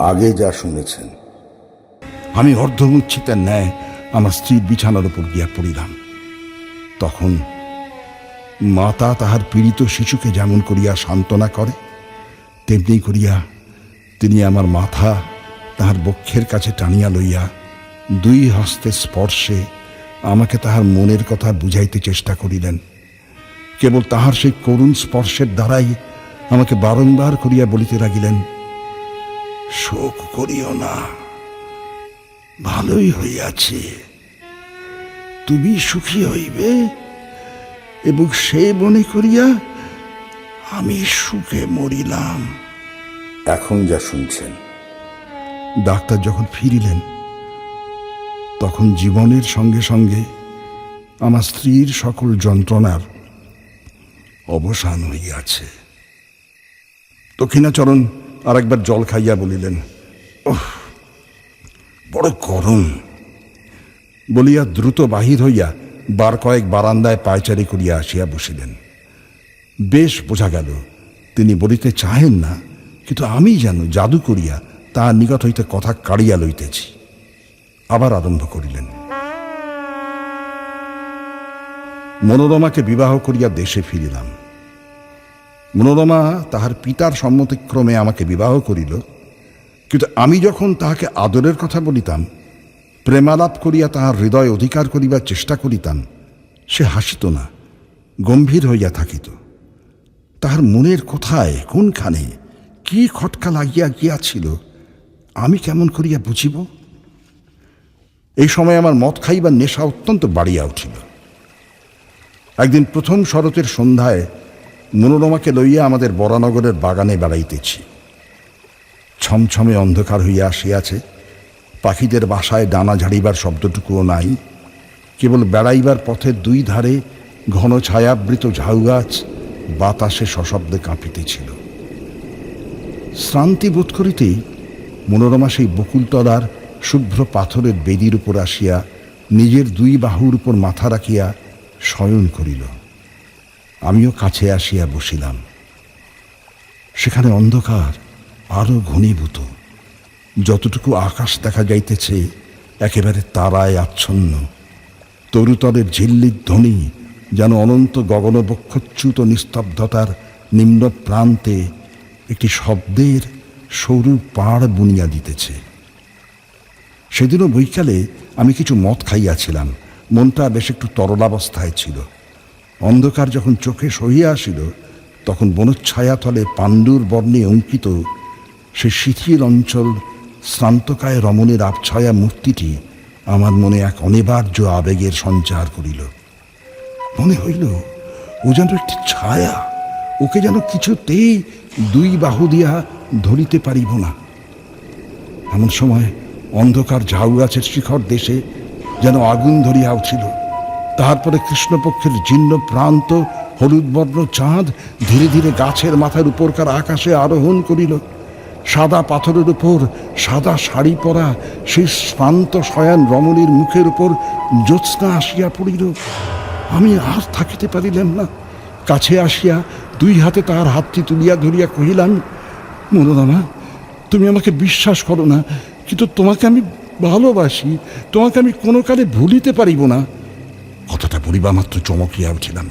আগে যা শুনেছেন। আমি অর্ধমূর্ছিতের ন্যায় আমার স্ত্রীর বিছানার উপর গিয়া পড়িলাম। তখন মাতা তাহার পীড়িত শিশুকে যেমন করিয়া সান্ত্বনা করে, তেমনি করিয়া তিনি আমার মাথা তাহার বক্ষের কাছে টানিয়া লইয়া দুই হস্তের স্পর্শে আমাকে তাহার মনের কথা বুঝাইতে চেষ্টা করিলেন। কেবল তাহার সেই করুণ স্পর্শের দ্বারাই আমাকে বারংবার করিয়া বলিতে লাগিলেন, শোক করিও না, ভালোই হইয়াছে, তুমি সুখী হইবে এবং সে মনে করিয়া আমি সুখে মরিলাম। এখন যা শুনছেন। ডাক্তার যখন ফিরিলেন তখন জীবনের সঙ্গে সঙ্গে আমার স্ত্রীর সকল যন্ত্রণার অবসান হইয়াছে। দক্ষিণাচরণ আর একবার জল খাইয়া বলিলেন, ওহ, বড় গরম বলিয়া দ্রুত বাহির হইয়া বার কয়েক বারান্দায় পায়চারি করিয়া আসিয়া বসিলেন। বেশ বোঝা গেল তিনি বলিতে চাহেন না, কিন্তু আমি যেন জাদু করিয়া তাহার নিকট হইতে কথা কাড়িয়া লইতেছি। আবার আরম্ভ করিলেন, মনোরমাকে বিবাহ করিয়া দেশে ফিরিলাম। মনোরমা তাহার পিতার সম্মতিক্রমে আমাকে বিবাহ করিল, কিন্তু আমি যখন তাহাকে আদরের কথা বলিতাম, প্রেমালাপ করিয়া তাহার হৃদয় অধিকার করিবার চেষ্টা করিতাম, সে হাসিত না, গম্ভীর হইয়া থাকিত। তাহার মনের কোথায় কোনখানে কি খটকা লাগিয়া গিয়াছিল আমি কেমন করিয়া বুঝিব? এই সময় আমার মদ খাইবার নেশা অত্যন্ত বাড়িয়া উঠিল। একদিন প্রথম শরতের সন্ধ্যায় মনোরমাকে লইয়া আমাদের বরানগরের বাগানে বেড়াইতেছি। ছমছমে অন্ধকার হইয়া আসিয়াছে, পাখিদের বাসায় ডানা ঝাড়িবার শব্দটুকুও নাই, কেবল বেড়াইবার পথের দুই ধারে ঘন ছায়াবৃত ঝাউ গাছ বাতাসে সশব্দে কাঁপিতেছিল। শ্রান্তি বোধ করিতেই মনোরমা সেই বকুলতলার শুভ্র পাথরের বেদির উপর আসিয়া নিজের দুই বাহুর উপর মাথা রাখিয়া শয়ন করিল। আমিও কাছে আসিয়া বসিলাম। সেখানে অন্ধকার আরো ঘনীভূত, যতটুকু আকাশ দেখা যাইতেছে একেবারে তারায় আচ্ছন্ন। তরুতরের ঝিল্লির ধ্বনি যেন অনন্ত গগনবক্ষচ্যুত নিস্তব্ধতার নিম্ন প্রান্তে একটি শব্দের সরু পাড় বুনিয়া দিতেছে। সেদিনও বৈকালে আমি কিছু মদ খাইয়াছিলাম, মনটা বেশ একটু তরলাবস্থায় ছিল। অন্ধকার যখন চোখে সহিয়া আসিল, তখন বনচ্ছায়াতলে পাণ্ডুর বর্ণে অঙ্কিত সে শিথিল অঞ্চল শ্রান্তকায় রমণের আবছায়া মূর্তিটি আমার মনে এক অনিবার্য আবেগের সঞ্চার করিল। মনে হইল ও যেন একটি ছায়া, ওকে যেন কিছুতেই দুই বাহু দিয়া ধরিতে পারিব না। এমন সময় অন্ধকার ঝাউ গাছের শিখর দেশে যেন আগুন ধরিয়া উঠিল। তারপরে কৃষ্ণপক্ষের জীর্ণ প্রান্ত হলুদ বর্ণ চাঁদ ধীরে ধীরে গাছের মাথার উপরকার আকাশে আরোহণ করিল। সাদা পাথরের উপর সাদা শাড়ি পরা সেই শ্রান্ত শয়ান রমণীর মুখের উপর জ্যোৎস্না আসিয়া পড়িল। আমি আর থাকিতে পারিলাম না, কাছে আসিয়া দুই হাতে তাহার হাতটি তুলিয়া ধরিয়া কহিলাম, মনোরমা, তুমি আমাকে বিশ্বাস করো না, কিন্তু তোমাকে আমি ভালোবাসি, তোমাকে আমি কোনো কালে ভুলিতে পারিব না। কথাটা বলিবা মাত্র চমকিয়া উঠিলাম।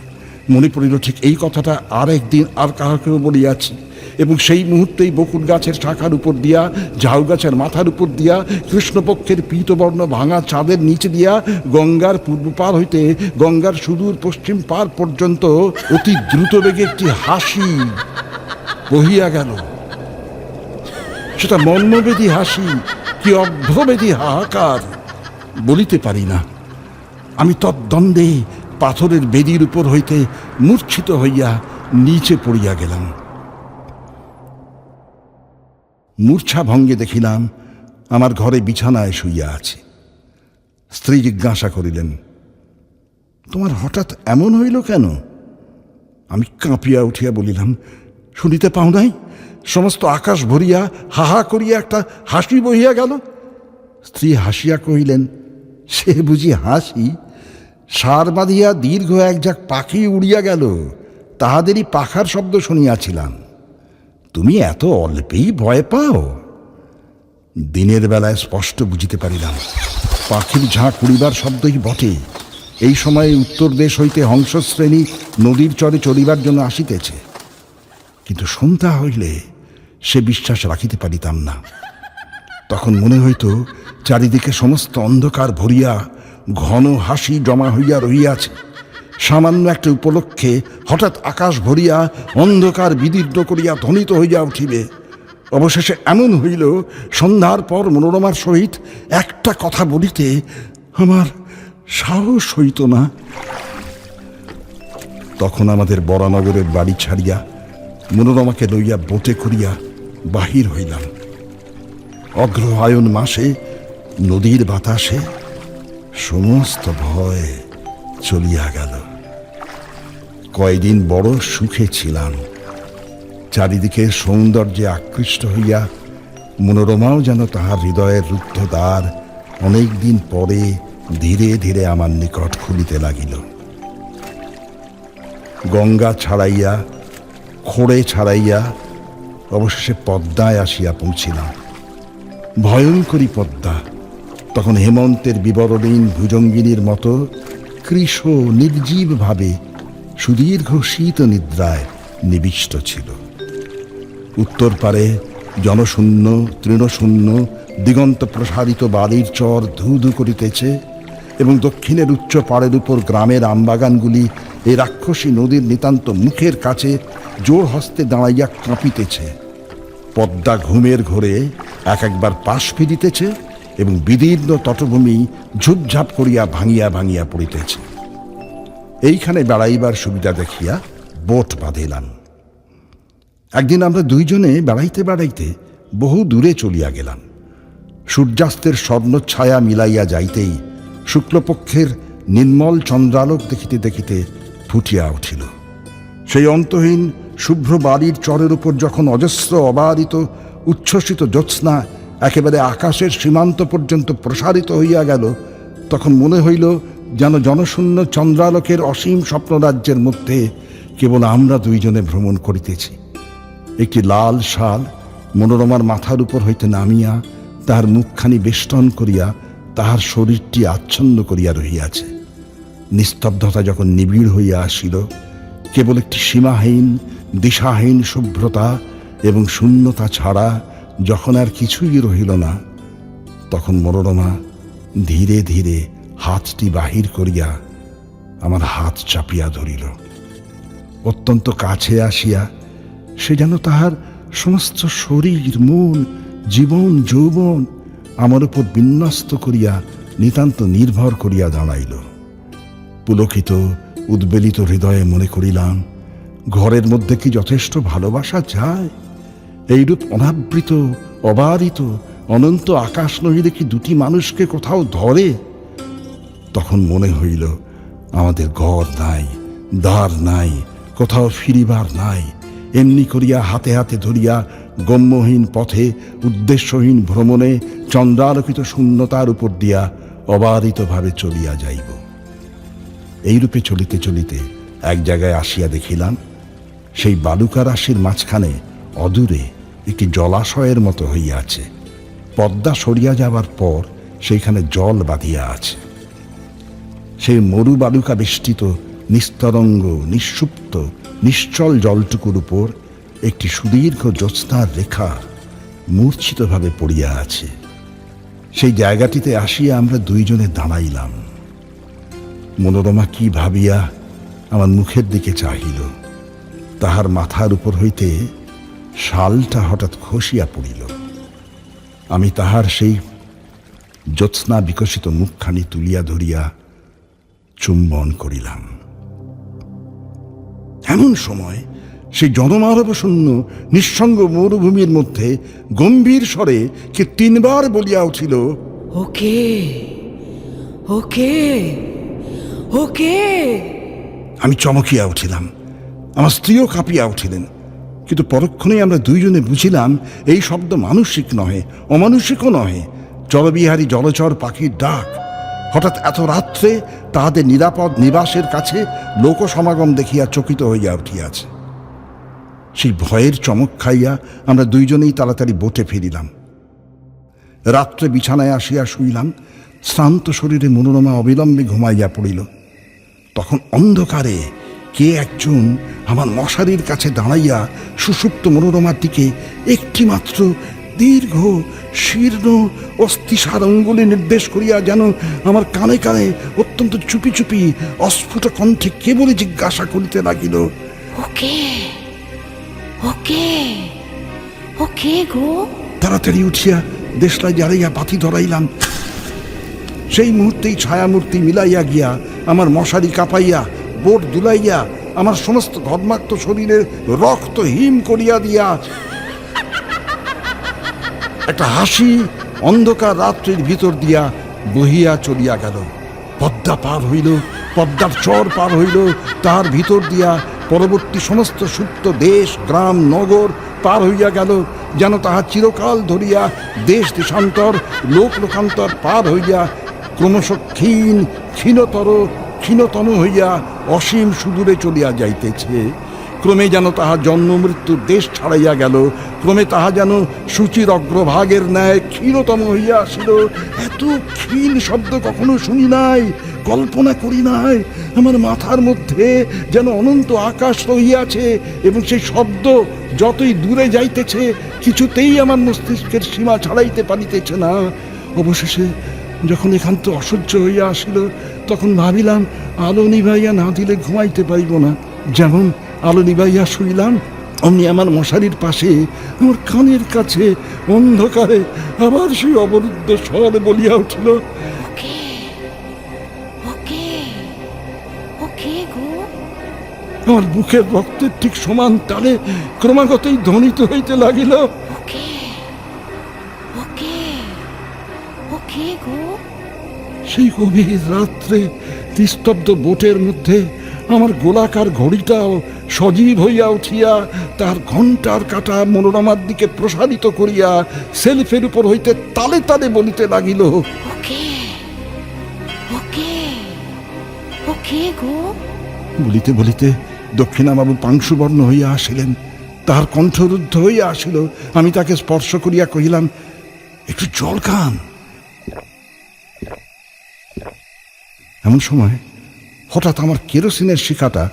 মনে পড়িল ঠিক এই কথাটা আর একদিন আর কাহাকেও বলিয়াছি, এবং সেই মুহূর্তেই বকুল গাছের শাখার উপর দিয়া, ঝাউ গাছের মাথার উপর দিয়া, কৃষ্ণপক্ষের পীতবর্ণ ভাঙা চাঁদের নিচে দিয়া গঙ্গার পূর্ব পার হইতে গঙ্গার সুদূর পশ্চিম পার পর্যন্ত অতি দ্রুত বেগে একটি হাসি বহিয়া গেল। সেটা মর্মবেদী হাসি, কি অভ্রবেদী হাহাকার, বলিতে পারি না। আমি তদ্দণ্ডে পাথরের বেদির উপর হইতে মূর্ছিত হইয়া নিচে পড়িয়া গেলাম। মূর্ছা ভঙ্গে দেখিলাম আমার ঘরে বিছানায় শুইয়া আছি। স্ত্রী জিজ্ঞাসা করিলেন, তোমার হঠাৎ এমন হইল কেন? আমি কাঁপিয়া উঠিয়া বলিলাম, শুনিতে পাও নাই? সমস্ত আকাশ ভরিয়া হাহা করিয়া একটা হাসি বহিয়া গেল। স্ত্রী হাসিয়া কহিলেন, সে বুঝি হাসি? সার বাঁধিয়া দীর্ঘ এক ঝাঁক পাখি উড়িয়া গেল, তাহাদেরই পাখার শব্দ শুনিয়াছিলাম। তুমি এত অল্পেই ভয় পাও? দিনের বেলায় স্পষ্ট বুঝিতে পারিলাম পাখির ঝাঁক উড়িবার শব্দই বটে। এই সময়ে উত্তর দেশ হইতে হংসশ্রেণী নদীর চরে চলিবার জন্য আসিতেছে। কিন্তু সন্ধ্যা হইলে সে বিশ্বাস রাখিতে পারিতাম না। তখন মনে হইত চারিদিকে সমস্ত অন্ধকার ভরিয়া ঘন হাসি জমা হইয়া রহিয়াছে। সামান্য একটা উপলক্ষে হঠাৎ আকাশ ভরিয়া অন্ধকার বিদীর্ণ করিয়া ধ্বনিত হইয়া উঠিবে। অবশেষে এমন হইল, সন্ধ্যার পর মনোরমার সহিত একটা কথা বলিতে আমার সাহস হইত না। তখন আমাদের বরানগরের বাড়ি ছাড়িয়া মনোরমাকে লইয়া বোটে করিয়া বাহির হইলাম। অগ্রহায়ণ মাসে নদীর বাতাসে সমস্ত ভয় চলিয়া গেল। কয়দিন বড় সুখে ছিলাম। চারিদিকে সৌন্দর্যে আকৃষ্ট হইয়া মনোরমাও যেন তাহার হৃদয়ের রুদ্ধ দ্বার অনেক দিন পরে ধীরে ধীরে আমার নিকট খুলিতে লাগিল। গঙ্গা ছাড়াইয়া খোড়ে ছাড়াইয়া অবশেষে পদ্মায় আসিয়া পৌঁছিলাম। ভয়ঙ্করী পদ্মা তখন হেমন্তের বিবরণীন ভুজঙ্গিনীর মতো কৃশ নির্জীবভাবে সুদীর্ঘ শীত নিদ্রায় নিবিষ্ট ছিল। উত্তর পারে জনশূন্য তৃণশূন্য দিগন্ত প্রসারিত বালির চর ধু ধু করিতেছে এবং দক্ষিণের উচ্চ পাড়ের উপর গ্রামের আমবাগানগুলি এই রাক্ষসী নদীর নিতান্ত মুখের কাছে জোর হস্তে দাঁড়াইয়া কাঁপিতেছে। পদ্মা ঘুমের ঘোরে একবার পাশ ফিরিতেছে এবং বিদীর্ণ তটভূমি ঝুপঝাপ করিয়া ভাঙিয়া ভাঙিয়া পড়িতেছে। এইখানে বেড়াইবার সুবিধা দেখিয়া বোট বাঁধিলাম। একদিন আমরা দুইজনে বেড়াইতে বেড়াইতে বহু দূরে চলিয়া গেলাম। সূর্যাস্তের স্বর্ণচ্ছায়া মিলাইয়া যাইতেই শুক্লপক্ষের নির্মল চন্দ্রালোক দেখিতে দেখিতে ফুটিয়া উঠিল। সেই অন্তহীন শুভ্র বাড়ির চরের উপর যখন অজস্র অবারিত উচ্ছ্বসিত জ্যোৎস্না একেবারে আকাশের সীমান্ত পর্যন্ত প্রসারিত হইয়া গেল, তখন মনে হইল যেন জনশূন্য চন্দ্রালোকের অসীম স্বপ্নরাজ্যের মধ্যে কেবল আমরা দুইজনে ভ্রমণ করিতেছি। একটি লাল শাল মনোরমার মাথার উপর হইতে নামিয়া তাহার মুখখানি বেষ্টন করিয়া তাহার শরীরটি আচ্ছন্ন করিয়া রহিয়াছে। নিস্তব্ধতা যখন নিবিড় হইয়া আসিল, কেবল একটি সীমাহীন দিশাহীন শুভ্রতা এবং শূন্যতা ছাড়া যখন আর কিছুই রহিল না, তখন মনোরমা ধীরে ধীরে হাতটি বাহির করিয়া আমার হাত চাপিয়া ধরিল। অত্যন্ত কাছে আসিয়া সে যেন তাহার সমস্ত শরীর মন জীবন যৌবন আমার উপর বিন্যস্ত করিয়া নিতান্ত নির্ভর করিয়া দাঁড়াইল। পুলকিত উদ্বেলিত হৃদয়ে মনে করিলাম, ঘরের মধ্যে কি যথেষ্ট ভালোবাসা যায়? এইরূপ অনাবৃত অবারিত অনন্ত আকাশ নহিলে কি দুটি মানুষকে কোথাও ধরে? তখন মনে হইল আমাদের ঘর নাই, দ্বার নাই, কোথাও ফিরিবার নাই। এমনি করিয়া হাতে হাতে ধরিয়া গম্যহীন পথে উদ্দেশ্যহীন ভ্রমণে চন্দ্রালোকিত শূন্যতার উপর দিয়া অবারিতভাবে চলিয়া যাইব। এইরূপে চলিতে চলিতে এক জায়গায় আসিয়া দেখিলাম, সেই বালুকা রাশির মাঝখানে অদূরে একটি জলাশয়ের মতো হইয়াছে। পদ্মা সরিয়া যাবার পর সেইখানে জল বাঁধিয়া আছে। সেই মরু বালুকা বেষ্টিত নিস্তরঙ্গ নিঃসুপ্ত নিশ্চল জলটুকুর উপর একটি সুদীর্ঘ জ্যোৎস্নার রেখা মূর্ছিতভাবে পড়িয়া আছে। সেই জায়গাটিতে আসিয়া আমরা দুইজনে দাঁড়াইলাম। মনোরমা কি ভাবিয়া আমার মুখের দিকে চাহিল। তাহার মাথার উপর হইতে শালটা হঠাৎ খসিয়া পড়িল। আমি তাহার সেই জ্যোৎস্না বিকশিত মুখখানি তুলিয়া ধরিয়া চুম্বন করিলাম। এমন সময় সেই জনমানবশূন্য নিঃসঙ্গ মরুভূমির মধ্যে গম্ভীর স্বরে কে 3 বার বলিয়া উঠিল, ওকে ওকে ওকে। আমি চমকিয়া উঠিলাম, আমার স্ত্রীও কাঁপিয়া উঠিলেন। কিন্তু পরক্ষণেই আমরা দুইজনে বুঝিলাম এই শব্দ মানসিক নহে, অমানুষিকও নহে, জলবিহারী জলচর পাখির ডাক। হঠাৎ এত রাত্রে তাহাদের নিরাপদ নিবাসের কাছে লোক সমাগম দেখিয়া চকিত হইয়া উঠিয়াছে। সেই ভয়ের চমক খাইয়া আমরা দুইজনেই তাড়াতাড়ি বোটে ফিরিলাম। রাত্রে বিছানায় আসিয়া শুইলাম। শ্রান্ত শরীরে মনোরমা অবিলম্বে ঘুমাইয়া পড়িল। তখন অন্ধকারে কে একজন আমার মশারির কাছে দাঁড়াইয়া সুষুপ্ত মনোরমার দিকে একটিমাত্র দীর্ঘ শীর্ণ অস্থিসার অঙ্গুলি নির্দেশ করিয়া যেন আমার কানে কানে অত্যন্ত চুপি চুপি অস্ফুট কণ্ঠে কেবলই জিজ্ঞাসা করিতে লাগিল, ওকে ওকে ওকে গো। তাড়াতাড়ি উঠিয়া দেশলাই জ্বালাইয়া বাতি ধরাইলাম। সেই মুহূর্তেই ছায়ামূর্তি মিলাইয়া গিয়া আমার মশারি কাঁপাইয়া বোট দুলাইয়া আমার সমস্ত ঘর্মাক্ত শরীরে রক্ত হিম করিয়া দিয়া একটা হাসি অন্ধকার রাত্রির ভিতর দিয়া বহিয়া চলিয়া গেল। পদ্মা পার হইল, পদ্মার চর পার হইল, তার ভিতর দিয়া পরবর্তী সমস্ত সুপ্ত দেশ গ্রাম নগর পার হইয়া গেল, যেন তাহা চিরকাল ধরিয়া দেশ দেশান্তর লোক লোকান্তর পার হইয়া ক্রমশ ক্ষীণতম হইয়া অসীম সুদূরে চলিয়া যাইতেছে। ক্রমে যেন তাহা জন্ম মৃত্যুর দেশ ছাড়াইয়া গেল, ক্রমে তাহা যেন সূচির অগ্রভাগের ন্যায় ক্ষীণতম হইয়া আসিল। এত ক্ষীণ শব্দ কখনো শুনি নাই, কল্পনা করি নাই। আমার মাথার মধ্যে যেন অনন্ত আকাশ রহিয়াছে এবং সেই শব্দ যতই দূরে যাইতেছে কিছুতেই আমার মস্তিষ্কের সীমা ছাড়াইতে পারিতেছে না। অবশেষে যখন একান্ত অসহ্য হইয়া আসিল, তখন ভাবিলাম আলো নিভাইয়া না দিলে ঘুমাইতে পারিব না। যেমন আলো নিভাইয়া শুইলাম, অমনি আমার মশারির পাশে আমার কানের কাছে অন্ধকারে আবার সেই অবরুদ্ধ স্বর বলিয়া উঠিল, ওকে ওকে ওকে গো। আমার বুকের রক্তের ঠিক সমান তালে ক্রমাগতই ধ্বনিত হইতে লাগিল, ওকে ওকে ওকে গো। সেই গভীর রাত্রে নিস্তব্ধ বোটের মধ্যে আমার গোলাকার ঘড়িটাও সজীব হইয়া উঠিয়া তার ঘণ্টার কাঁটা মনোরমার দিকে প্রসারিত করিয়া সেলফের উপর হইতে তালে তালে বলিতে লাগিল, ওকে ওকে ওকে গো। বলিতে বলিতে দক্ষিণাবাবু পাংশুবর্ণ হইয়া আসিলেন, তাহার কণ্ঠরুদ্ধ হইয়া আসিল। আমি তাকে স্পর্শ করিয়া কহিলাম, একটু জল খান। এমন সময় হঠাৎ আমার কেরোসিনের শিখাটা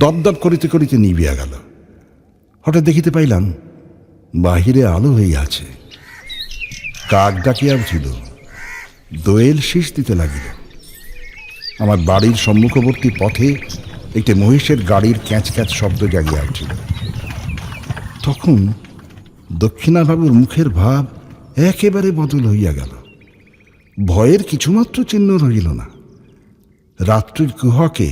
দপদপ করিতে করিতে নিভিয়া গেল। হঠাৎ দেখিতে পাইলাম বাহিরে আলো হইয়াছে। কাক ডাকিয়া উঠিল, দোয়েল শীষ দিতে লাগিল। আমার বাড়ির সম্মুখবর্তী পথে একটি মহিষের গাড়ির ক্যাঁচ ক্যাঁচ শব্দ জাগিয়া উঠিল। তখন দক্ষিণাবাবুর মুখের ভাব একেবারে বদল হইয়া গেল। ভয়ের কিছুমাত্র চিহ্ন রহিল না। রাত্রির কুহকে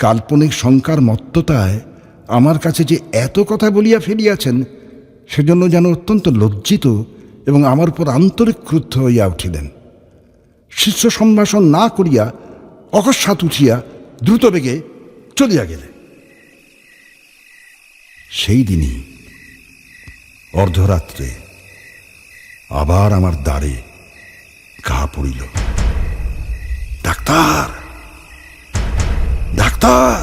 কাল্পনিক শঙ্কার মত্ততায় আমার কাছে যে এত কথা বলিয়া ফেলিয়াছেন, সেজন্য যেন অত্যন্ত লজ্জিত এবং আমার উপর আন্তরিক ক্রুদ্ধ হইয়া উঠিলেন। শিষ্য সম্ভাষণ না করিয়া অকস্মাৎ উঠিয়া দ্রুত বেগে চলিয়া গেলে। সেই দিনই অর্ধরাত্রে আবার আমার দ্বারে ঘা পড়িল। Doctor, doctor!